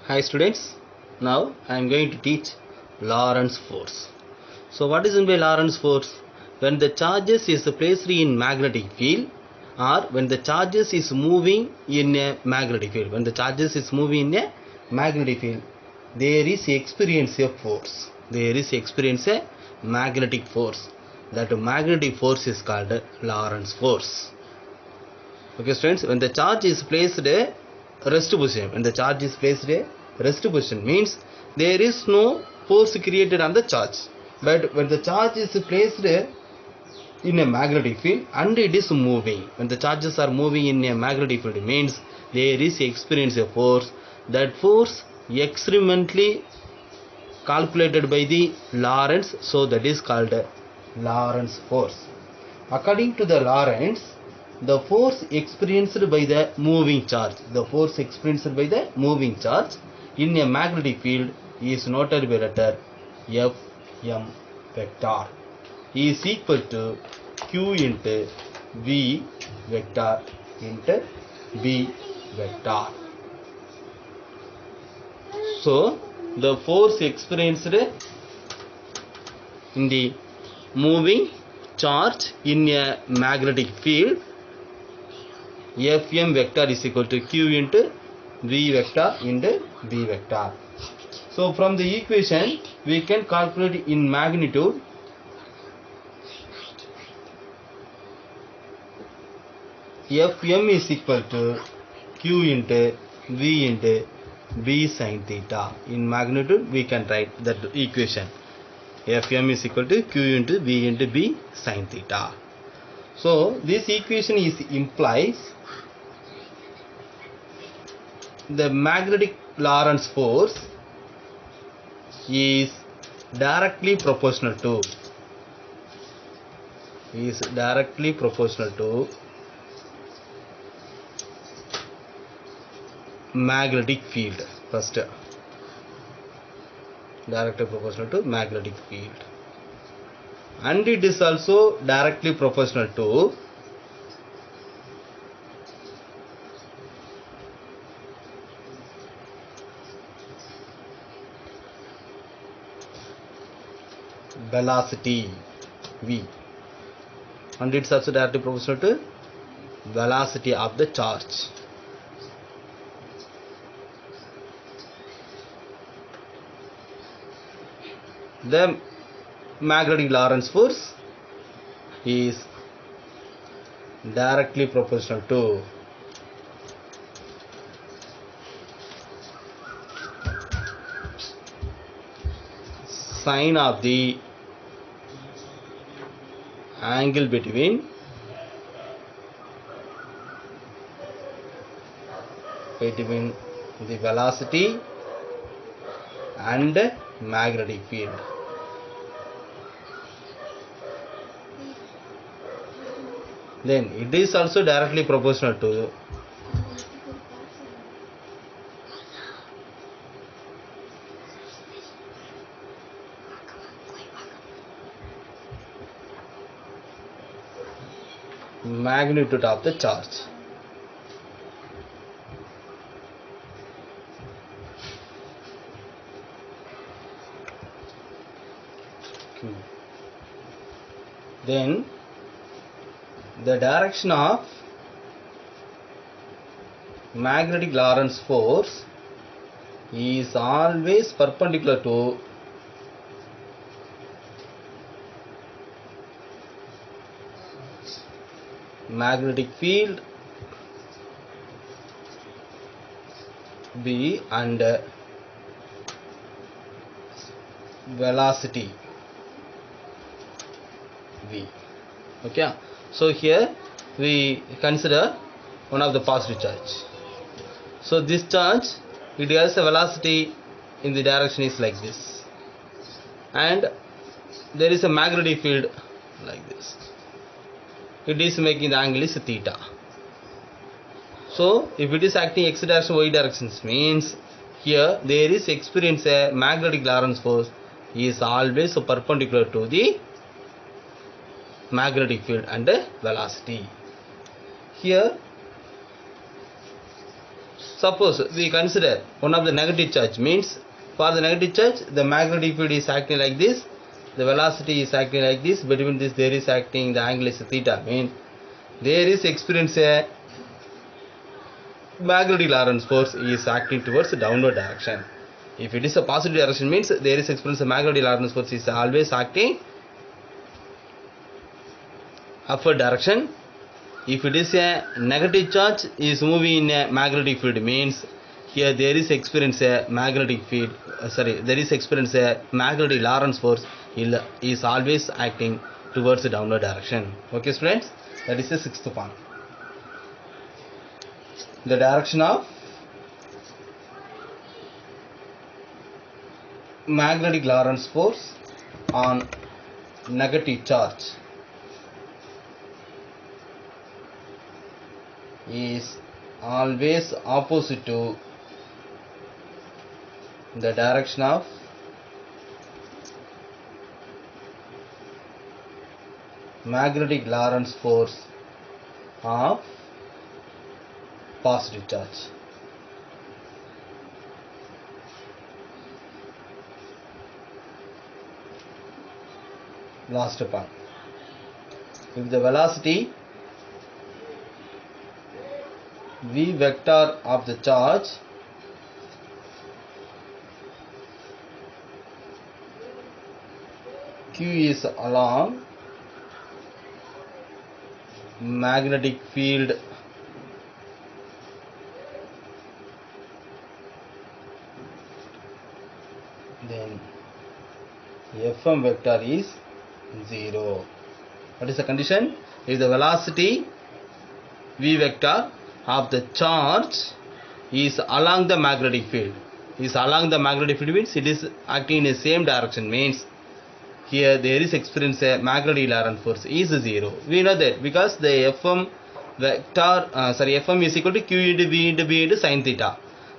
Hi students, now I am going to teach Lorentz force. So what is meant by Lorentz force? When the charges is placed in magnetic field or when the charges is moving in a magnetic field. When the charges is moving in a magnetic field, there is experience a force. There is experience a magnetic force. That magnetic force is called Lorentz force. Okay students, when the charge is placed rest position, when the charge is placed rest position means there is no force created on the charge, but when the charge is placed in a magnetic field and it is moving, when the charges are moving in a magnetic field means there is experience a force. That force experimentally calculated by the Lorentz, so that is called Lorentz force. According to the Lorentz, the force experienced by the moving charge, in a magnetic field is noted by letter Fm vector is equal to Q into V vector into B vector. So, the force experienced in the moving charge in a magnetic field, Fm vector is equal to Q into V vector into B vector. So from the equation we can calculate in magnitude Fm is equal to Q into V into B sin theta. In magnitude we can write that equation. Fm is equal to Q into V into B sin theta. So this equation implies the magnetic Lorentz force is directly proportional to magnetic field. First, directly proportional to magnetic field, and it is also directly proportional to velocity v, and it's also directly proportional to velocity of the charge. The magnetic Lorentz force is directly proportional to sine of the angle between the velocity and magnetic field. Then it is also directly proportional to magnitude of the charge. Then the direction of magnetic Lorentz force is always perpendicular to magnetic field B and velocity V. Okay, so here we consider one of the positive charge. So this charge, it has a velocity in the direction is like this, and there is a magnetic field like this. It is making the angle is theta. So if it is acting x direction, y directions means here there is experience a magnetic Lorentz force is always perpendicular to the magnetic field and velocity. Here suppose we consider one of the negative charge, means for the negative charge the magnetic field is acting like this, the velocity is acting like this, between this there is acting the angle is theta, means there is experience a magnetic Lorentz force is acting towards the downward direction. If it is a positive direction, means there is experience a magnetic Lorentz force is always acting upward direction. If it is a negative charge is moving in a magnetic field, means here there is experience a magnetic field, there is experience a magnetic Lorentz force is always acting towards the downward direction. Okay students, that is the sixth point. The direction of magnetic Lorentz force on negative charge is always opposite to the direction of magnetic Lorentz force of positive charge. Last point. If the velocity v vector of the charge q is along magnetic field then Fm vector is 0. What is the condition? If the velocity v vector of the charge is along the magnetic field, means it is acting in the same direction, means here there is experience a magnetic Lorentz force is 0. We know that because the Fm vector Fm is equal to q into v into b into sin theta.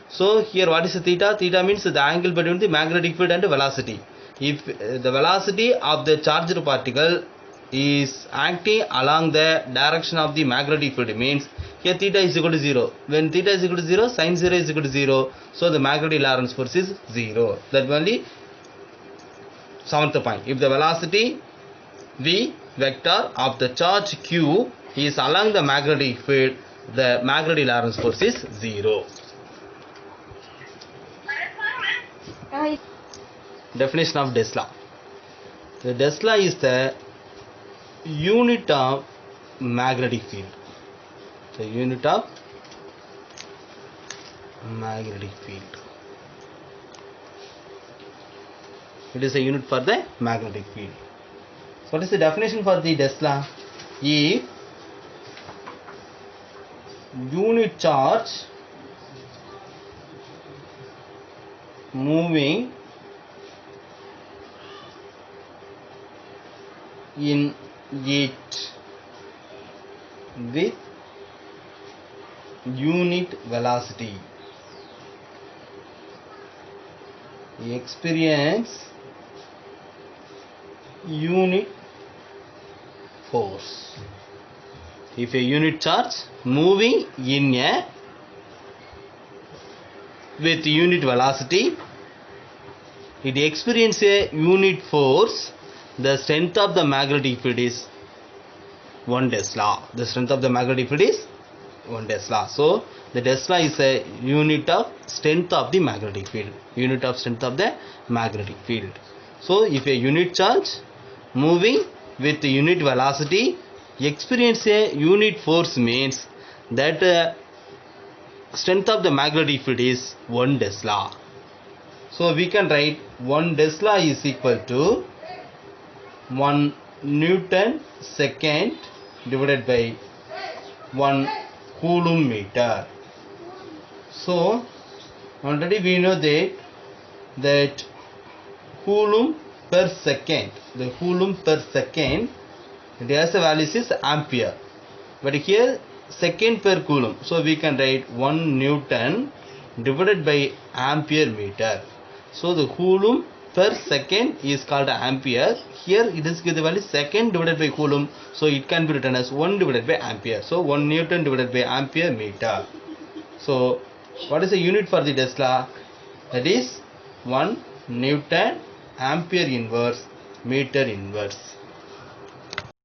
So here what is the theta? Theta means the angle between the magnetic field and the velocity. If the velocity of the charged particle is acting along the direction of the magnetic field, means here theta is equal to 0. When theta is equal to 0, sin 0 is equal to 0. So the magnetic Lorentz force is 0. That only seventh point. If the velocity v vector of the charge q is along the magnetic field, the magnetic Lorentz force is 0. Definition of Tesla. The Tesla is the unit of magnetic field. The unit of magnetic field. It is a unit for the magnetic field. So what is the definition for the Tesla? If unit charge moving in it with unit velocity experience unit force. If a unit charge moving in a with unit velocity, it experiences a unit force, the strength of the magnetic field is 1 Tesla. The strength of the magnetic field is 1 Tesla. So the Tesla is a unit of strength of the magnetic field. Unit of strength of the magnetic field. So if a unit charge moving with unit velocity experience a unit force, means that strength of the magnetic field is 1 Tesla. So we can write 1 Tesla is equal to 1 Newton second divided by 1 Coulomb meter. So already we know that Coulomb per second, the Coulomb per second, it has a value is ampere, but here second per Coulomb. So we can write 1 Newton divided by ampere meter. So the Coulomb per second is called ampere. Here it is given the value second divided by Coulomb. So it can be written as 1 divided by ampere. So 1 Newton divided by ampere meter. So What is the unit for the Tesla? That is 1 Newton Ampere inverse meter inverse.